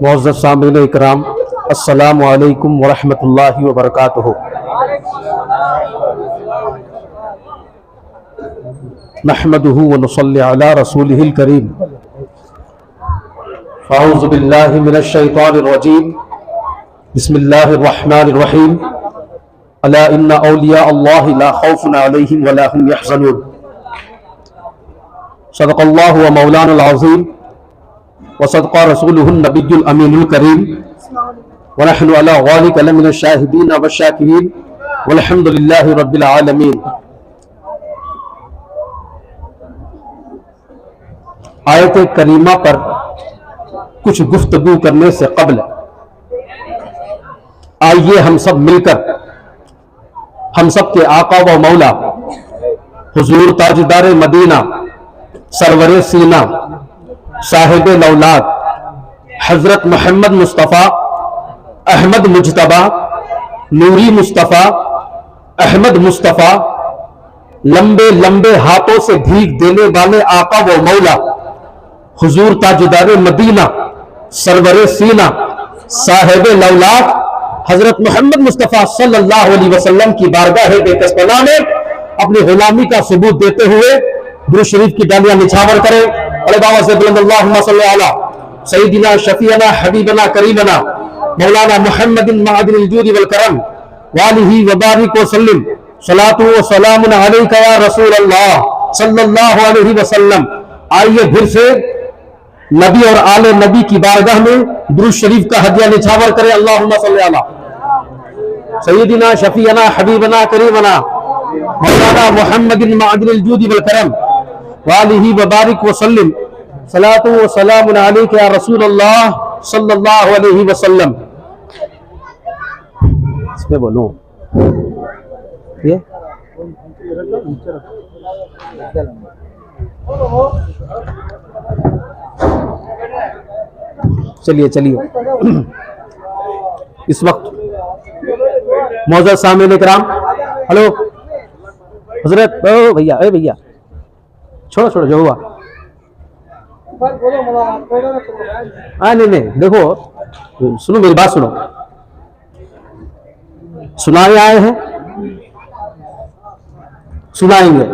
मुअज़्ज़ज़ सामीन इकराम, अस्सलामु अलैकुम व रहमतुल्लाहि व बरकातुहू। नहमदुहु व नुसल्ली अला रसूलिहिल करीम। अऊज़ु बिल्लाहि मिनश शैतानिर रजीम। बिस्मिल्लाहिर रहमानिर रहीम। अला इन्ना औलिया अल्लाहि ला खौफुन अलैहिम व ला हुम यहज़नून। सदक़ल्लाहु व मौलाना अज़ीम व सदक़ा रसूलुहुन नबियुल अमीनुल करीम व नहनु अला ज़ालिका लमिनश शाहिदीन व शाकिरीन वल्हम्दुलिल्लाहि रब्बिल आलमीन। आयत करीमा पर कुछ गुफ्तगू करने से कब्ल आइए हम सब मिलकर हम सब के आका व मौला हुजूर ताजदार मदीना सरवरे सीना साहिब लौलाद हजरत मोहम्मद मुस्तफ़ा अहमद मुजतबा नूरी मुस्तफ़ा अहमद मुस्तफ़ा लंबे लंबे हाथों से भीख देने वाले आका व मौला हुजूर ताजदार मदीना सरवरे सीना साहिब लौलाद हजरत मोहम्मद मुस्तफ़ा सल्लल्लाहु अलैहि वसल्लम की बारगाह बेकसपना में अपनी गुलामी का सबूत देते हुए दुरूद शरीफ की डालियां निछावर करें। अरे बाबा से बुलंद अल्लाहुम्मा सल्ली अला सय्यिदिना शफीअना हबीबना करीमना मौलाना मुहम्मदिन मअदिनिल जूदि वल करम वालिही व बारिक व सल्लिम सलातु व सलामुन अलैका या रसूल अल्लाह सल्लल्लाहु अलैहि वसल्लम। आइए फिर से नबी और आले नबी की बारगाह में दुरूद शरीफ का हदिया निछावर करें। अल्लाहुम्मा सल्ली अला सय्यिदिना शफीअना हबीबना करीमना मौलाना मुहम्मदिन मअदिनिल जूदि वल करम वालिही व बारिक व सल्लिम सलातु व सलामुन अलैका या रसूल अल्लाह सल्लल्लाहु अलैहि वसल्लम। इसमें बोलूं ये चलिए इस वक्त मौजूद सामने इकराम, हेलो हजरत, ओ भैया, ए भैया छोड़ो जो हुआ। हाँ नहीं देखो, सुनो मेरी बात सुनो। सुनाए आए हैं, सुनाएंगे।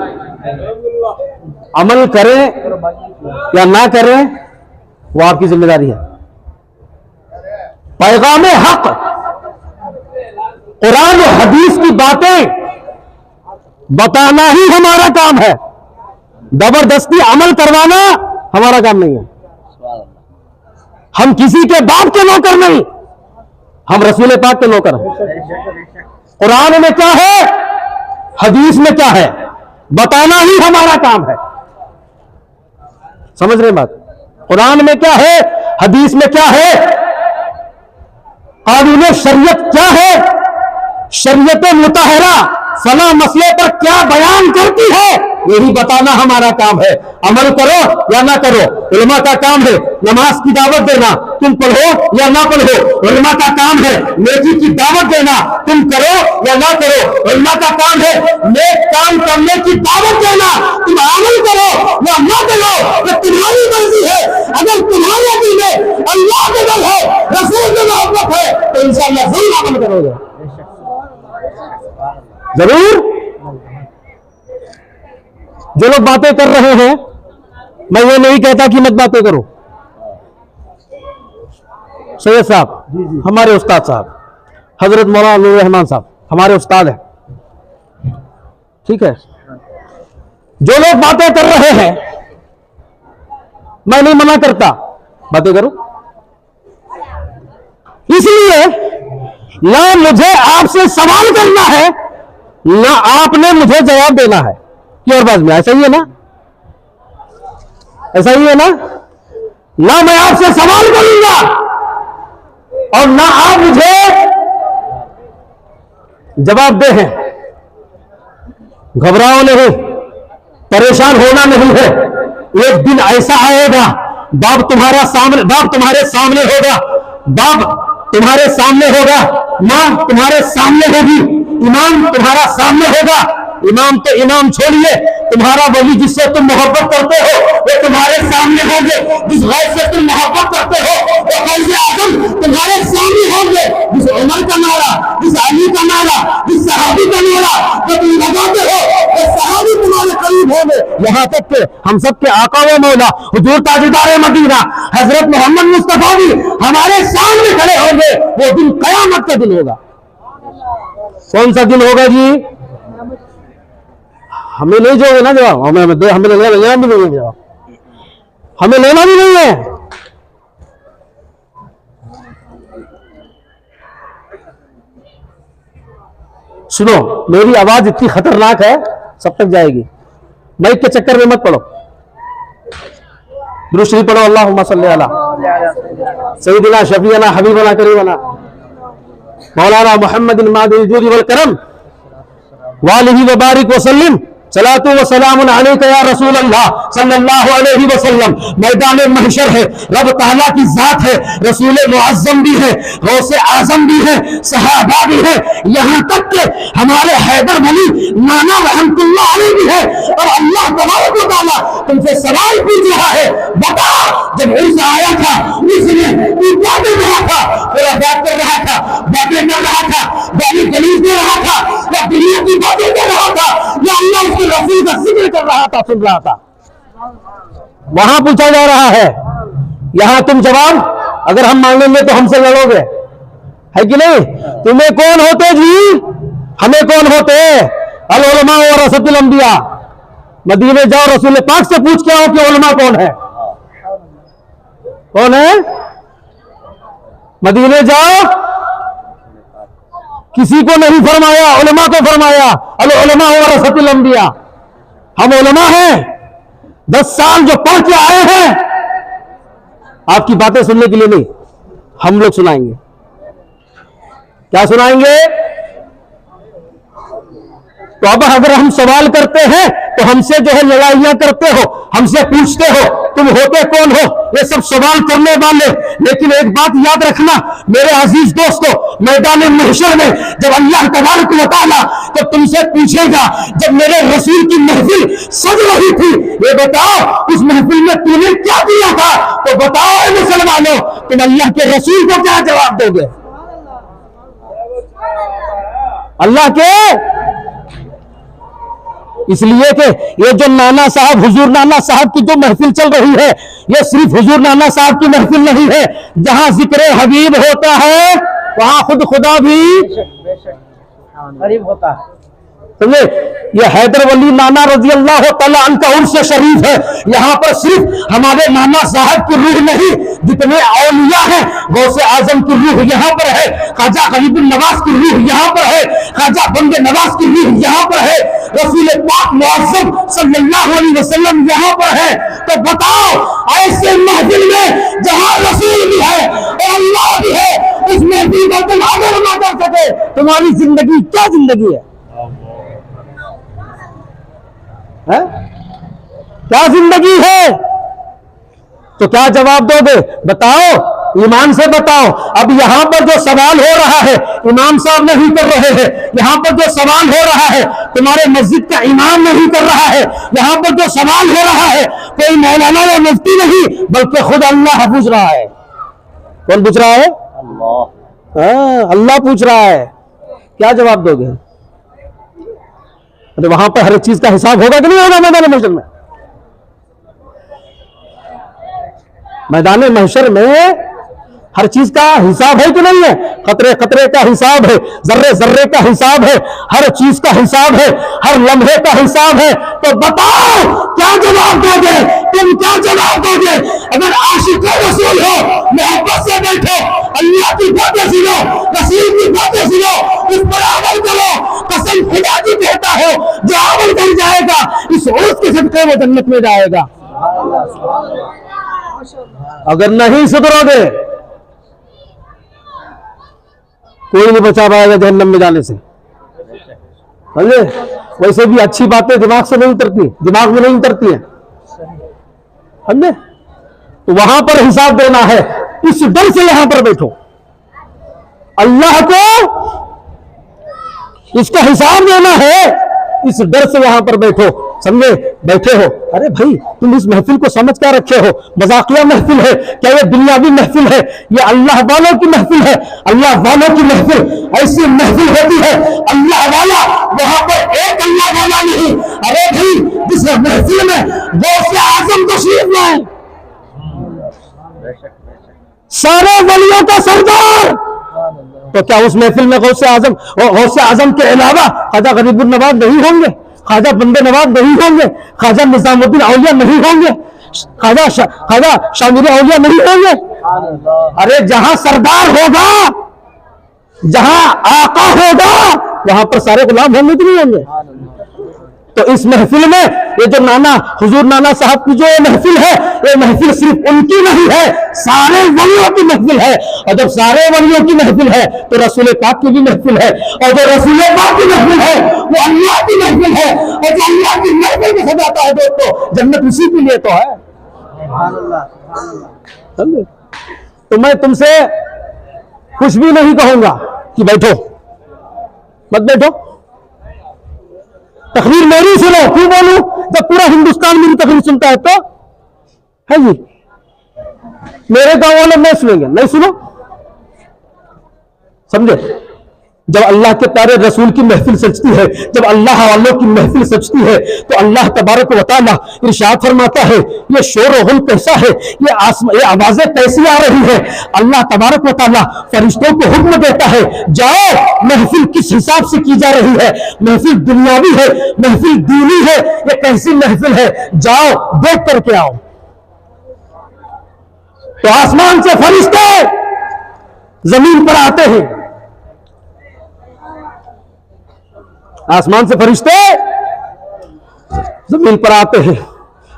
अमल करें या ना करें वो आपकी जिम्मेदारी है। पैगाम हक कुरान और हदीस की बातें बताना ही हमारा काम है। जबरदस्ती अमल करवाना हमारा काम नहीं है। हम किसी के बाप के नौकर नहीं, हम रसूल पाक के नौकर हैं। कुरान में क्या है, हदीस में क्या है, बताना ही हमारा काम है। समझ रहे बात? कुरान में क्या है, हदीस में क्या है, कानून शरीयत क्या है, शरीयत मुताहरा फला मसले पर क्या बयान करती है, यही बताना हमारा काम है। अमल करो या ना करो, उलमा का काम है नमाज की दावत देना, तुम पढ़ो या ना पढ़ो। उलमा का काम है नेकी की दावत देना, तुम करो या ना करो। उलमा का काम है नेक काम करने की दावत देना, तुम अमल करो या ना करो, तो तुम्हारी मर्जी है। अगर तुम्हारे दिल में अल्लाह के डर है, रसूल की मोहब्बत है, तो इंशाअल्लाह जरूर अमल करोगे, जरूर। जो लोग बातें कर रहे हैं, मैं ये नहीं कहता कि मत बातें करो। सैयद साहब हमारे उस्ताद साहब, हजरत मौलाना नूर रहमान साहब हमारे उस्ताद हैं, ठीक है। जो लोग बातें कर रहे हैं, मैं नहीं मना करता, बातें करो। इसलिए ना मुझे आपसे सवाल करना है, ना आपने मुझे जवाब देना है। और बात में ऐसा ही है ना, ऐसा ही है ना। ना मैं आपसे सवाल करूंगा और ना आप मुझे जवाब दे हैं। घबराओ नहीं, परेशान होना नहीं है। एक दिन ऐसा आएगा, बाप तुम्हारे सामने होगा, बाप तुम्हारे सामने होगा, मां तुम्हारे सामने होगी, इमाम तुम्हारा सामने होगा। इमाम तो इमाम छोड़िए, तुम्हारा वली जिससे तुम मोहब्बत करते हो वो तुम्हारे सामने होंगे। जिस गैर से तुम मोहब्बत करते हो वो गैर उमर का नारा, इस अली का नारा, इस सहाबी का नारा जब तुम लगाते हो तो सहाबी तुम्हारे करीब होंगे। यहाँ तक के हम सब के आका व मौला हुजूर ताजदार मदीना हजरत मोहम्मद मुस्तफा भी हमारे सामने खड़े होंगे। वो दिन कयामत का दिन होगा। कौन सा दिन होगा जी? हमें नहीं जो है ना जवाब, हमें लेना भी नहीं है जवाब, हमें लेना भी नहीं है। सुनो, मेरी आवाज इतनी खतरनाक है, सब तक जाएगी। माइक के चक्कर में मत पड़ो। दुरूद शरीफ पढ़ो, अल्लाहुम्मा सल्ली अला सय्यिदिना शफीअना हबीबना करीमना मौलाना मुहम्मदिन मादिल जूदी वल करम वालिही व बारिक वसल्लम सलातु व सलामुन अलैका या रसूल अल्लाह सल्लल्लाहु अलैहि वसल्लम। मैदान महशर है, रब ताला की जात है, रसूल मुअज्जम भी है, गौसे आजम भी है, सहाबा भी है, यहाँ तक के हमारे हैदर वली नाना रहमतुल्लाह अलैहि भी है। और अल्लाह तबारक व तआला तुमसे सवाल पूछ रहा है, बता जब ईसा आया था उसने तू क्या कर रहा था? पूरा बात कर रहा था, बातें कर रहा था, गाली गलीज दे रहा था, या दुनिया की बातें कर रहा था, या अल्लाह उसके रसूल का जिक्र कर रहा था, सुन रहा था? वहां पूछा जा रहा है, यहां तुम जवाब अगर हम मांगेंगे तो हमसे लड़ोगे, है कि नहीं? तुम्हें कौन होते जी? हमें कौन होते? अल उलमा वरसतुल अंबिया। मदीने जाओ, रसूल पाक से पूछ के आओ कि उलमा कौन है? कौन है? मदीने जाओ, किसी को नहीं फरमाया, उलमा को फरमाया, अल उलमा वरसतुल अंबिया। हम उलमा हैं, 10 साल जो पढ़ के आए हैं, आपकी बातें सुनने के लिए नहीं, हम लोग सुनाएंगे। क्या सुनाएंगे? तो अब अगर हम सवाल करते हैं तो हमसे जो है लड़ाइयां करते हो, हमसे पूछते हो तुम होते कौन हो, ये सब सवाल करने वाले। लेकिन एक बात याद रखना मेरे अजीज दोस्तों, मैदान महशर में जब अल्लाह तबारक व तआला तो तुमसे पूछेगा, जब मेरे रसूल की महफिल सज रही थी, ये बताओ उस महफिल में तूने क्या किया था? तो बताओ मुसलमानों, तुम अल्लाह के रसूल को क्या जवाब दोगे? अल्लाह के इसलिए कि ये जो नाना साहब, हुजूर नाना साहब की जो महफिल चल रही है, ये सिर्फ हुजूर नाना साहब की महफिल नहीं है। जहां जिक्र हबीब होता है वहां खुद खुदा भी करीब होता है। समझे? ये हैदर वली नाना रजी अल्लाह तआला अन्हु उर्स शरीफ है। यहाँ पर सिर्फ हमारे नाना साहब की रूह नहीं, जितने औलिया हैं, गौसे आजम की रूह यहाँ पर है, ख्वाजा गरीबुल नवाज की रूह यहाँ पर है, ख्वाजा बंदे नवाज की रूह यहाँ पर है, रसूल पाक मुअज्जम सल्लल्लाहु अलैहि वसल्लम यहाँ पर है। तो बताओ ऐसे महफिल में जहाँ रसूल भी है और अल्लाह भी है, उस महफिल को तुम आगे ना कर सके, तुम्हारी जिंदगी क्या जिंदगी है? है? क्या जिंदगी है? तो क्या जवाब दोगे? बताओ, ईमान से बताओ। अब यहां पर जो सवाल हो रहा है इमाम साहब नहीं कर रहे हैं, यहां पर जो सवाल हो रहा है तुम्हारे मस्जिद का इमाम नहीं कर रहा है, यहां पर जो सवाल हो रहा है कोई मौलाना या मुफ्ती नहीं, बल्कि खुद अल्लाह पूछ रहा है। कौन पूछ रहा है? अल्लाह। अल्लाह पूछ रहा है। क्या जवाब दोगे? तो वहां पर हर एक चीज का हिसाब होगा कि नहीं होगा मैदान महशर में? मैदान महशर में हर चीज का हिसाब है कि नहीं है? खतरे खतरे का हिसाब है, जर्रे जर्रे का हिसाब है, हर चीज का हिसाब है, हर लम्हे का हिसाब है। तो बताओ क्या जवाब दोगे? तुम क्या जवाब दोगे? अगर आशिक रसूल हो, मोहब्बत से बैठो, अल्लाह की बातें सुनो, रसूल की बातें सुनो, उस पर अमल करो। कसम खुदा की कहता हो, जो अमल कर जाएगा इस उर्स के सदके वो जन्नत में जाएगा। अगर नहीं सुधरोगे कोई नहीं बचा पाएगा जहन्नम में जाने से। समझे? वैसे भी अच्छी बातें दिमाग से नहीं उतरती, दिमाग में नहीं उतरती है। समझे? तो वहां पर हिसाब देना है, इस डर से यहां पर बैठो, अल्लाह को इसका हिसाब देना है, इस डर से यहां पर बैठो। समझे, बैठे हो, अरे भाई तुम इस महफिल को समझ क्या रखे हो? मजाकिया महफिल है क्या? ये दुनियावी महफिल है? ये अल्लाह वालों की महफिल है। अल्लाह वालों की महफिल ऐसी महफिल होती है, अल्लाह वाला वहां पर एक अल्लाह वाला नहीं। अरे भाई जिस महफिल में गौसे आजम तशरीफ लाए, सारे वलियों का सरदार, तो क्या उस महफिल में गौसे आजम के अलावा ख्वाजा गरीबुल नवाज नहीं होंगे? ख्वाजा बंदे नवाज नहीं होंगे? ख्वाजा निजामुद्दीन औलिया नहीं होंगे? ख्वाजा शामिर औलिया नहीं होंगे? अरे जहां सरदार होगा, जहां आका होगा, वहां पर सारे गुलाम होंगे कि नहीं होंगे? तो इस महफिल में ये जो नाना हुजूर नाना साहब की जो महफिल है, ये महफिल सिर्फ उनकी नहीं है, सारे वलियों की महफिल है। और जब सारे वलियों की महफिल है तो रसूल पाक की भी महफिल है, और जो रसूल पाक की महफिल है वो अल्लाह की महफिल है, और जो अल्लाह की महफिल में सजाता है दोस्तों, जन्नत उसी के लिए तो है। तो मैं तुमसे कुछ भी नहीं कहूंगा कि बैठो, मत बैठो, तकरीर मेरी सुनो। क्यों बोलूं? जब पूरा हिंदुस्तान मेरी तकरीर सुनता है तो है जी, मेरे गांव वाले नहीं सुनेंगे, नहीं सुनो, समझे? जब अल्लाह के प्यारे रसूल की महफिल सजती है, जब अल्लाह वालों की महफिल सजती है, तो अल्लाह तबारक व तआला इरशाद फरमाता है, ये शोर और गुल कैसा है, ये आवाजें कैसी आ रही है। अल्लाह तबारक व तआला फरिश्तों को हुक्म देता है, जाओ महफिल किस हिसाब से की जा रही है, महफिल दुनियावी है, महफिल दीनी है, ये कैसी महफिल है, जाओ देख करके आओ। तो आसमान से फरिश्ते जमीन पर आते हैं, आसमान से फरिश्ते जमीन पर आते हैं,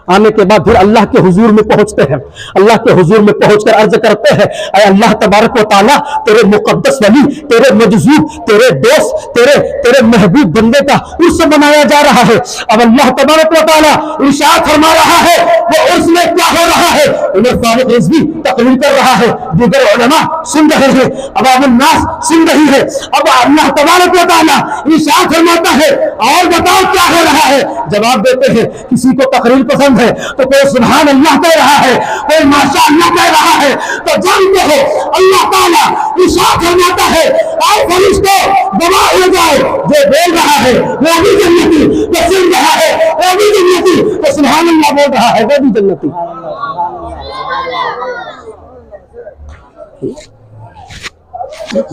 आने के बाद फिर अल्लाह के हुजूर में पहुंचते हैं। अल्लाह के हुजूर में पहुंचकर अर्ज करते हैं, ऐ अल्लाह तबारक व तआला, तेरे मुकद्दस वली, तेरे मजजूब, तेरे दोस्त, तेरे महबूब बंदे का उर्स मनाया जा रहा है। अब अल्लाह तबारक व तआला इरशाद फरमा रहा है, वो उर्स में क्या हो रहा है, उमर फारूक रिजवी तकरीर कर रहा है, दीगर उलमा सुन रहे हैं, अवामुन नास सुन रही है। अब अल्लाह तबारक व तआला इरशाद फरमाता है, और बताओ क्या हो रहा है? जवाब देते हैं, किसी को तकरीर पसंद है तो कोई सुभान अल्लाह कह रहा है, कोई माशा अल्लाह कह रहा है। तो जानते हो अल्लाह ताला इरशाद फरमाता है, आओ फरिश्तों गवाह हो जाओ, जो बोल रहा है वो भी जन्नती, जो सुन रहा है वो भी जन्नती, तो सुभान अल्लाह बोल रहा है वो भी जन्नती।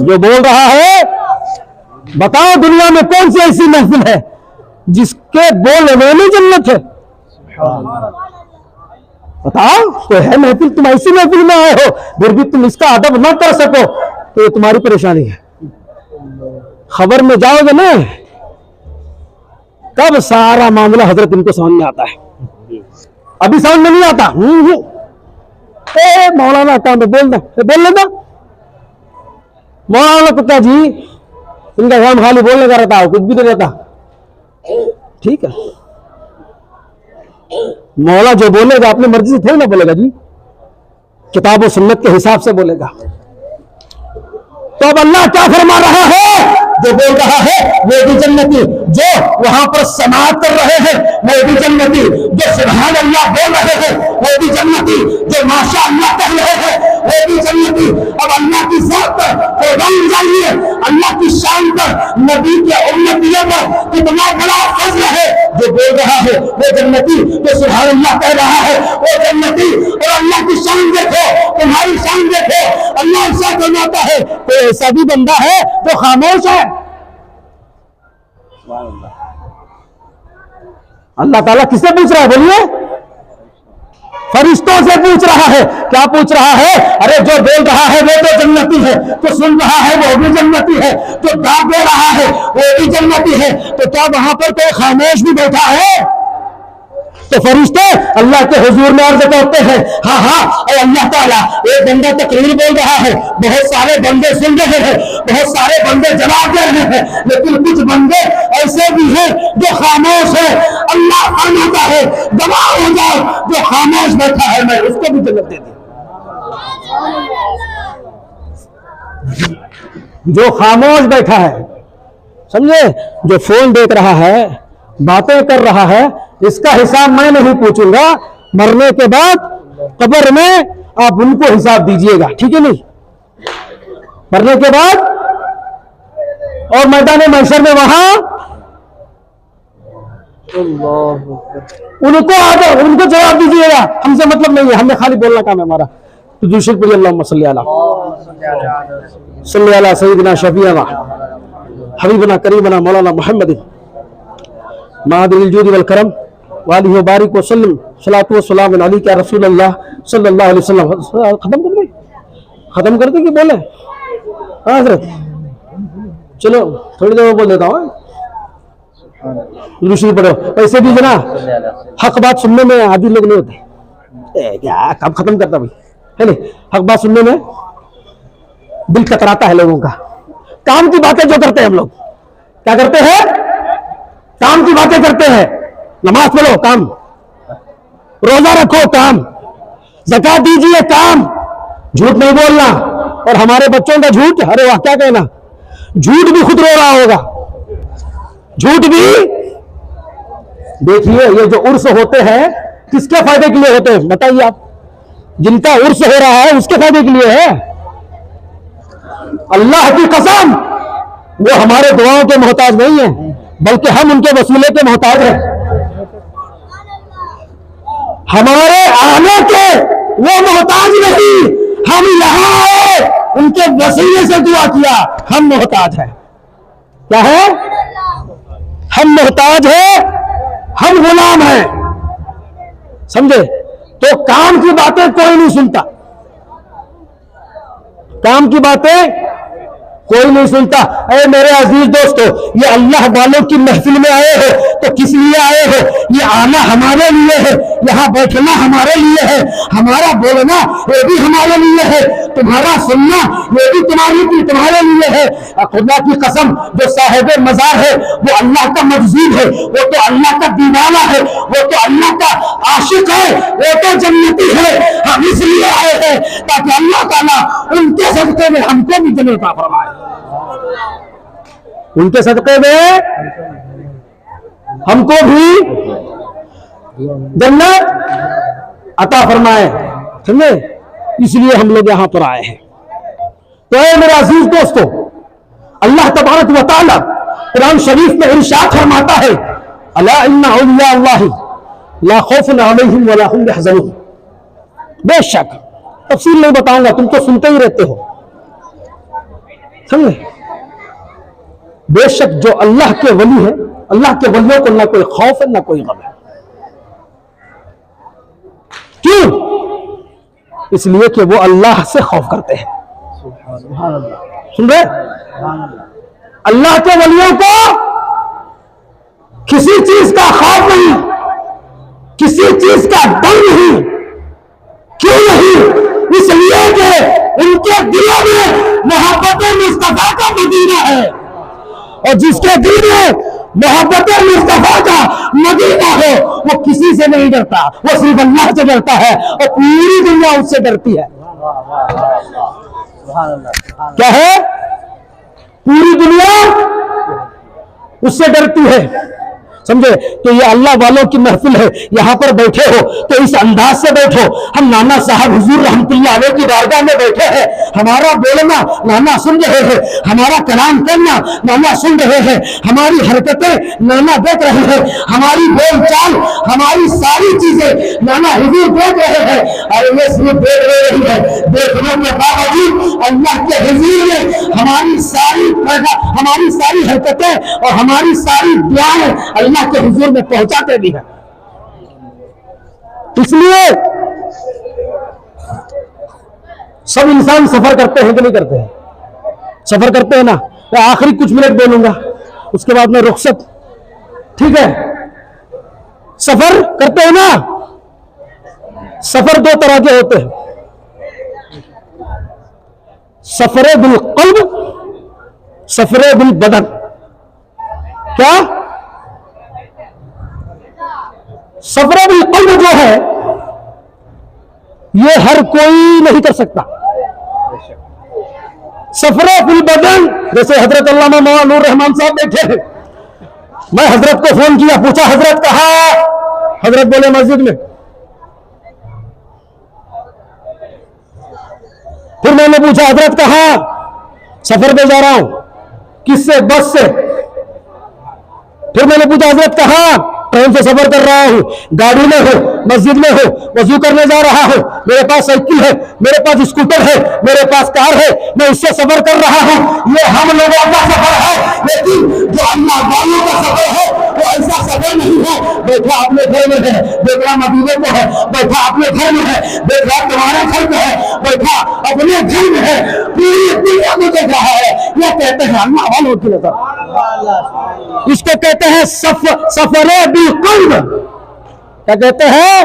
जो बोल रहा है, बताओ दुनिया में कौन सी ऐसी महफिल है जिसके बोलने में जन्नत है? बताओ, तो है महफिल, तुम ऐसी महफिल में आए हो, फिर भी तुम इसका अदब ना कर सको तो ये तुम्हारी परेशानी है। खबर में जाओगे ना, तब सारा मामला हजरत इनको समझ में आता है, अभी समझ में नहीं आता। मौलाना काम तो बोल लेना, मौलाना कुत्ता जी इनका काम खाली बोलने का रहता है, कुछ भी नहीं रहता। ठीक है, मौला जो बोलेगा अपनी मर्जी से थोड़ी ना बोलेगा जी, किताब और सुन्नत के हिसाब से बोलेगा। तो अब अल्लाह क्या फरमा रहा है? जो बोल रहा है वो भी जन्नती, जो वहां पर समाअत कर रहे हैं वो भी जन्नती, जो सुभान अल्लाह बोल रहे हैं वो भी जन्नती, जो माशा अल्लाह कह रहे हैं वो भी जन्नती। अब अल्लाह की ज़ात पर कुर्बान जाइए, अल्लाह की शान पर, नबी के उम्मतियों पर कितना बड़ा फज़्ल है। जो बोल रहा है वो जन्नती, जो सुभान अल्लाह कह रहा है वो जन्नती। और अल्लाह की शान देखो, तुम्हारी शान देखो, अल्लाह ऐसा फरमाता है, कोई ऐसा भी बंदा है जो खामोश है? अल्लाह ताला किससे पूछ रहा है? बोलिए, फरिश्तों से पूछ रहा है। क्या पूछ रहा है? अरे जो बोल रहा है वो तो जन्नती है, जो सुन रहा है वो भी जन्नती है, जो दाद दे रहा है वो भी जन्नती है, तो क्या वहां पर कोई खामोश भी बैठा है? तो फरिश्ते अल्लाह के हुजूर में अर्ज करते हैं, हाँ हाँ, और अल्लाह ताला एक बंदा तकरीर बोल रहा है, बहुत सारे बंदे सुन रहे हैं, बहुत सारे बंदे जवाब दे रहे हैं, लेकिन कुछ बंदे ऐसे भी हैं जो खामोश है। अल्लाह फरमाता है, गवाह हो जाओ, जो खामोश बैठा है मैं उसको भी जन्नत दे दी। जो खामोश बैठा है, समझे, जो फोन देख रहा है बातें कर रहा है, इसका हिसाब मैं नहीं पूछूंगा। मरने के बाद कब्र में आप उनको हिसाब दीजिएगा, ठीक है नहीं? मरने के बाद और मैदान महशर में वहां उनको जवाब दीजिएगा। हमसे मतलब नहीं है, हमें खाली बोलना काम है हमारा। तो दूसरे पढ़िए अल्लाहुम्मा सल्ली अला सय्यिदिना शफीअना हबीबना करीमना मौलाना मुहम्मद मादिल जूद वल करम वालिहि व बारिक व सल्लम सलातु व सलाम अलैहि या रसूल अल्लाह सल्लल्लाहु अलैहि वसल्लम। खत्म कर दे कि बोले? हाँ हजरत, चलो थोड़ी देर बोल देता हूँ। दूसरी पढ़ो। ऐसे भी जना हक बात सुनने में आदि लोग नहीं होते। क्या कब खत्म करता भाई, है नहीं? हक बात सुनने में दिल कतराता है लोगों का। काम की बातें जो करते हैं हम लोग, क्या करते हैं? काम की बातें करते हैं। नमाज पढ़ो काम, रोजा रखो काम, ज़कात दीजिए काम, झूठ नहीं बोलना। और हमारे बच्चों का झूठ, अरे वाह क्या कहना, झूठ भी खुद रो रहा होगा, झूठ भी। देखिए ये जो उर्स होते हैं किसके फायदे के लिए होते हैं बताइए आप? जिनका उर्स हो रहा है उसके फायदे के लिए है। अल्लाह की कसम वो हमारे दुआओं के मोहताज नहीं है, बल्कि हम उनके वसीले के मोहताज हैं। हमारे आने के वो मोहताज नहीं, हम यहां आए उनके वसीले से दुआ किया, हम मोहताज हैं। क्या है? हम मोहताज हैं, हम गुलाम हैं, समझे? तो काम की बातें कोई नहीं सुनता, काम की बातें कोई नहीं सुनता। अरे मेरे अजीज दोस्तों, ये अल्लाह वालों की महफिल में आए हो तो किस लिए आए हो? ये आना हमारे लिए है, यहाँ बैठना हमारे लिए है, हमारा बोलना ये भी हमारे लिए है, तुम्हारा सुनना ये भी तुम्हारे लिए है। खुदा की कसम, जो साहिब मजार है वो अल्लाह का मजदूर है, वो तो अल्लाह का दीवाना है, वो तो अल्लाह का आशिक है, वो तो जन्नती है। हम इसलिए आए हैं ताकि अल्लाह ताला उनके सदके में हमको भी जन्नत अता फरमाए, उनके सदके में हमको भी जन्नत अता फरमाए, समझे? इसलिए हम लोग यहां पर आए हैं। तो मेरे अजीज दोस्तों, अल्लाह तबारक व तआला कुरान शरीफ में इरशाद फरमाता है, अला इन्ना औलिया अल्लाहि ला खौफुन अलैहिम वला हुम यहज़नून। बेशक, तफसील नहीं बताऊंगा, तुम तो सुनते ही रहते हो, समझे? बेशक जो अल्लाह के वली है, अल्लाह के वलियों को ना कोई खौफ है ना कोई गम है। क्यों? इसलिए कि वो अल्लाह से खौफ करते हैं। सुन रहे? अल्लाह के वलियों को किसी चीज का खौफ नहीं, किसी चीज का डर नहीं। क्यों नहीं? इसलिए कि उनके दिलों में मोहब्बत मुस्तफा का मदीना है, और जिसके दिल में मोहब्बत मुस्तफा का मदीना हो वो किसी से नहीं डरता, वो सिर्फ अल्लाह से डरता है, और पूरी दुनिया उससे डरती है। क्या है? पूरी दुनिया उससे डरती है, समझे? तो ये अल्लाह वालों की महफिल है, यहां पर बैठे हो तो इस अंदाज से बैठो। हम नाना साहब हुजूर रहमतुल्लाह अलैह की बारगाह में बैठे हैं, हमारा बोलना नाना सुन रहे हैं, हमारा कलाम करना नाना सुन रहे हैं, हमारी हरकतें नाना देख रहे हैं, हमारी बोलचाल, हमारी सारी चीजें नाना हुजूर देख रहे हैं। और ये सिर्फ देख रही है, देखने के बावजूद अल्लाह के हुजूर में हमारी सारी हरकतें और हमारी सारी दुआएं अल्लाह के हुजूर में पहुंचाते भी हैं। इसलिए सब इंसान सफर करते हैं कि नहीं करते हैं? सफर करते हैं ना। मैं आखिरी कुछ मिनट बोलूंगा, उसके बाद में रुखसत, ठीक है? सफर करते हैं ना। सफर दो तरह के होते हैं, सफरे बिल क़ल्ब, सफरे बिल बदन। क्या? सफरे बिल क़ल्ब जो है ये हर कोई नहीं कर सकता। सफरे बिल बदन, जैसे हजरत अल्लामा मौलाना नूर रहमान साहब बैठे हैं, मैं हजरत को फोन किया, पूछा हजरत कहाँ? हजरत बोले मस्जिद में। फिर मैंने पूछा हजरत कहाँ? सफर पे जा रहा हूं। किससे? बस से। फिर मैंने पूछा हजरत कहाँ? ट्रेन से सफर कर रहा हूं, गाड़ी में हो, मस्जिद में हो, वजू करने जा रहा हूं, मेरे पास साइकिल है, मेरे पास स्कूटर है, मेरे पास कार है, मैं इससे सफर कर रहा हूं। ये हम लोगों का सफर है, लेकिन जो अल्लाह वालों का सफर है वो ऐसा सफर नहीं है। बैठा अपने घर में है, देख रहा मदीने को है, बैठा अपने घर में है, देख रहा तुम्हारे घर में है, बैठा अपने घर में है, पूरी दुनिया को देख रहा है। यह कहते हैं अल्लाह वालों की नजर। इसको कहते हैं सफरे बिल्कुल। क्या कहते हैं?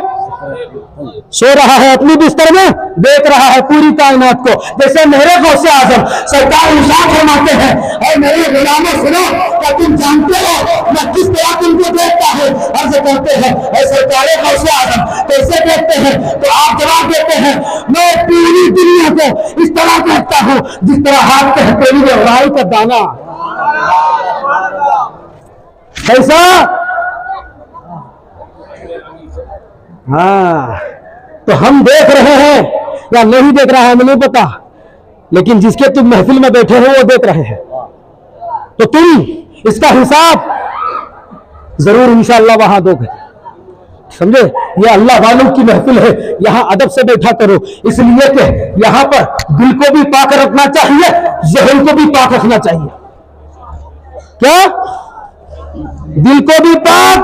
सो रहा है अपनी बिस्तर में, देख रहा है पूरी कायनात को। जैसे मेरे गौसे आजम सरकार इरशाद फरमाते हैं, ऐ मेरे गुलामों सुनो, क्या तुम जानते हो मैं किस तरह तुमको देखता हूं? अर्ज करते हैं, ऐ सरकार गौसे आजम कैसे देखते हैं? तो आप जवाब देते हैं, मैं पूरी दुनिया को इस तरह देखता हूं जिस तरह हाथ के हथेली में राई का दाना। कैसा? हाँ, तो हम देख रहे हैं या नहीं देख रहा है हमें नहीं पता, लेकिन जिसके तुम महफिल में बैठे हो वो देख रहे हैं। तो तुम इसका हिसाब जरूर इंशाअल्लाह वहां दोगे। समझे? ये अल्लाह वालों की महफिल है, यहां अदब से बैठा करो, इसलिए कि यहां पर दिल को भी पाक रखना चाहिए, जहन को भी पाक रखना चाहिए। क्या? दिल को भी पाक,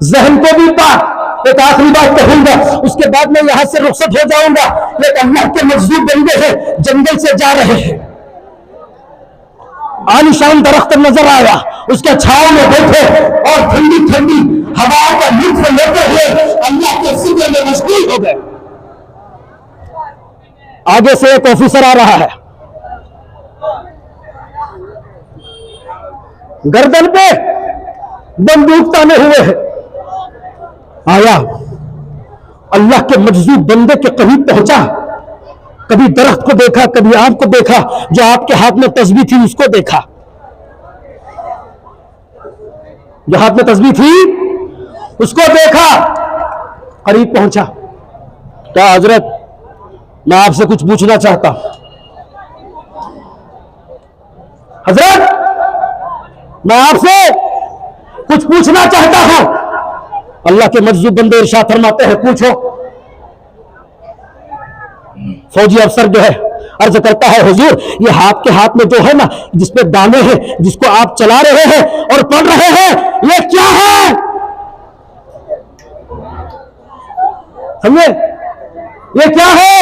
जहन को भी पाक। एक आखिरी बात कहूंगा, उसके बाद मैं यहां से रुखसत हो जाऊंगा। एक अल्लाह के मजदूर बंदे हैं, जंगल से जा रहे हैं, आलीशान दरख्त नजर आया, उसके छाव में बैठे और ठंडी ठंडी हवाओं का लुत्फ लेते हुए अल्लाह के जिक्र में मशगूल हो गए। आगे से एक ऑफिसर आ रहा है, गर्दन पे बंदूक ताने हुए है। आया, अल्लाह के मजदूर बंदे के करीब पहुंचा, कभी दरख्त को देखा, कभी आपको देखा, जो आपके हाथ में तस्बीह थी उसको देखा, जो हाथ में तस्बीह थी उसको देखा, करीब पहुंचा। क्या हजरत, मैं आपसे कुछ पूछना चाहता हूं। हजरत, मैं आपसे कुछ पूछना चाहता हूं। अल्लाह के मजदूर बंदे इरशाद फरमाते हैं, पूछो। फौजी अफसर जो है अर्ज करता है, हुजूर ये आपके हाथ में जो है ना, जिसपे दाने हैं, जिसको आप चला रहे हैं और पढ़ रहे हैं, ये क्या है? समझे? ये क्या है?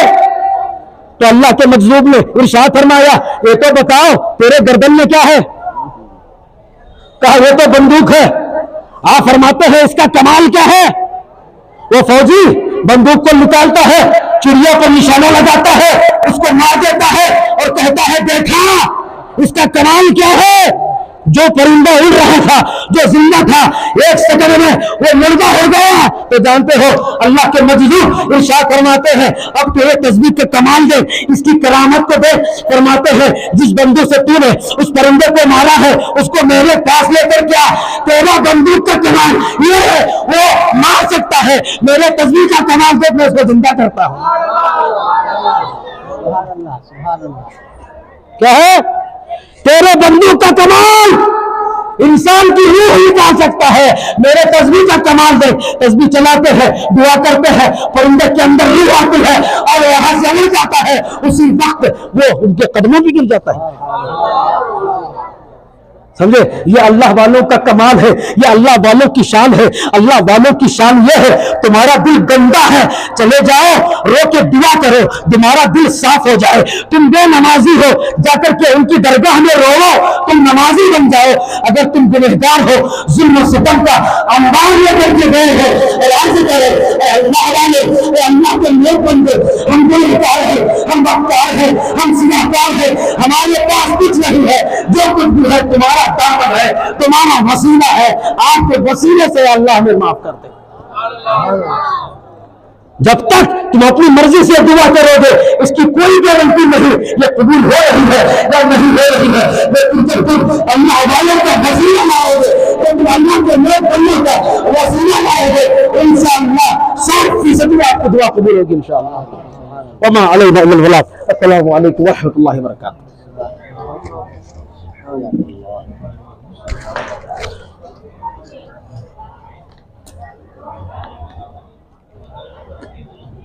तो अल्लाह के मजदूर ने इरशाद फरमाया, ये तो बताओ तेरे गर्दन में क्या है? कहा ये तो बंदूक है। आप फरमाते हैं इसका कमाल क्या है? वो फौजी बंदूक को निकालता है, चिड़िया पर निशाना लगाता है, उसको मार देता है और कहता है, देखा इसका कमाल क्या है? जो परिंदा उड़ रहा था, जो जिंदा था, एक सेकंड में वो मुर्गा हो गया। तो जानते हो अल्लाह के मजदूर इरशाद फरमाते हैं, अब तेरे तस्बीह के कमाल दे, इसकी करामत को दे। फरमाते हैं, जिस बंदूक से तूने उस परिंदे को मारा है उसको मेरे पास लेकर क्या, तेरा बंदूक का कमाल ये है, वो मार सकता है, मेरे तस्बीह का कमाल दे, मैं उसको जिंदा करता हूं। क्या है? तेरे बंदूक का कमाल इंसान की रूह निकाल सकता है, मेरे तस्बीह का कमाल दे। तस्बीह चलाते हैं, दुआ करते हैं, परिंदे के अंदर रूह आती है और वहां से उड़ जाता है, उसी वक्त वो उनके कदमों में गिर जाता है। समझे? ये अल्लाह वालों का कमाल है, ये अल्लाह वालों की शान है। अल्लाह वालों की शान ये है, तुम्हारा दिल गंदा है, चले जाओ रो के दुआ करो, तुम्हारा दिल साफ हो जाए। तुम बेनमाजी हो, जाकर के उनकी दरगाह में रो, तुम नमाजी बन जाओ। अगर तुम गुनहगार हो, जुल्म सितम का अंबार लेकर के गए हो, अल्लाह वाले, अल्लाह के लोग बंदे, हम गुनहगार हैं, हम बदकार हैं, हम सिनाकार हैं, हमारे पास कुछ नहीं है, जो कुछ भी है तुम्हारा दामन है, तुम्हारा वसीला है, आपके वसीले से अल्लाह हमें माफ कर दे। जब तक तुम अपनी मर्जी से दुआ करोगे इसकी कोई गारंटी नहीं ये कबूल हो रही है या नहीं हो रही है। लेकिन जब तुम अल्लाह वालों का वसीला लाओगे, जब तुम अल्लाह के नेक बनने का वसीला लाओगे, इंशाअल्लाह 100% आपकी दुआ कबूल होगी इंशाअल्लाह। वमा अलैना इल्लल बलाग। अस्सलामु अलैकुम व रहमतुल्लाहि व बरकातहू।